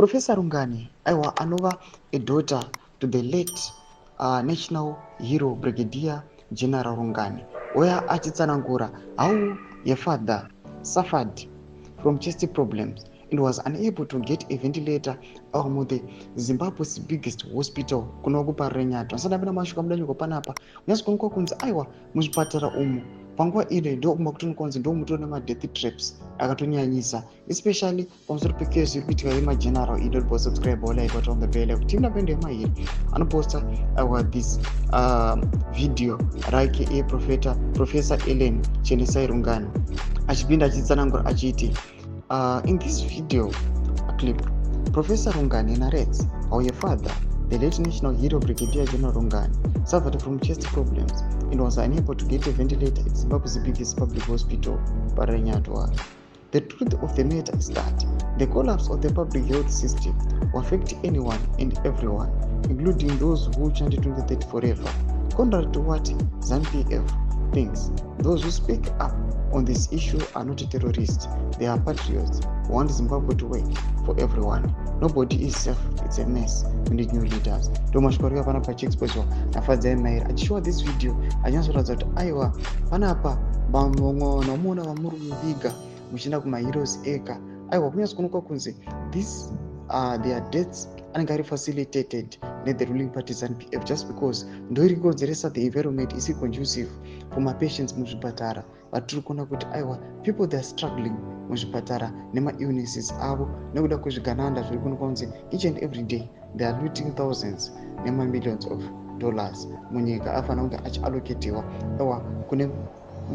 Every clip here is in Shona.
Professor Rungani aiwa anova a daughter to the late national hero Brigadier General Rungani, where achitsanangura how your father suffered from chest problems and was unable to get a ventilator mu the Zimbabwe's biggest hospital kuno kuparenyato asadapina mashuka mudanyuko panapa unyazikonko kunzi aiwa muzvipatara umu panguva ine ndokuma kutonokonzi ndomutoona madeath traps akatonyanyisa, especially pamusoro pekesi iri kuitika yemageneral idolipo subscribe like on the bell kuti tinapende yemahiri anoposta this video rake Professor Ellen Chendesai Rungani achipinda achitsanangura achiti in this video clip, Professor Rungani narrates how your father, the late national hero Brigadier General Rungani, suffered from chest problems and was unable to get a ventilator at Zimbabwe's biggest public hospital, Parenyato. The truth of the matter is that the collapse of the public health system will affect anyone and everyone, including those who chanted 2030 forever. Contrary to what ZANU-PF thinks, those who speak up on this issue are not terrorists, they are patriots who want Zimbabwe to work for everyone. Nobody is safe, it's a mess. We need new leaders. Tomash Korea pana pa exposure na fadza mail. Achishwa this video anyasoradza kuti aiwa panapa bamong'ono nomuna vamuri mubiga muchina kuma heroes eka aiwa kunyazi kunoka kunzi this their deaths anenge ari facilitated the ruling party ZANU-PF just because ndoiri konzeresa the environment is conducive for my patients muzvipatara. But tiri kuona kuti aiwa people they are struggling muzvipatara nema illnesses avo nekuda kwezvigananda zviri kuno kunzi each and every day they are looting thousands nema millions of dollars munyika afana kunge achiallocatiwa aiwa kune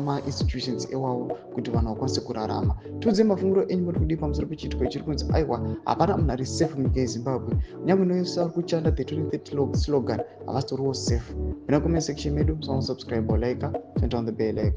ma-institutions ewawo kuti vanhu vakwanise kurarama. Tiudze mafungiro enyu muri kudii pamusoro pechiitiko chiri kunzi aiwa hapana munhu ari safe munyika yeZimbabwe, kunyange noisa kuchanda the 2030 slogan havasitoriwo safe. Muna comment section medu, subscribe or like, turn on the bell icon.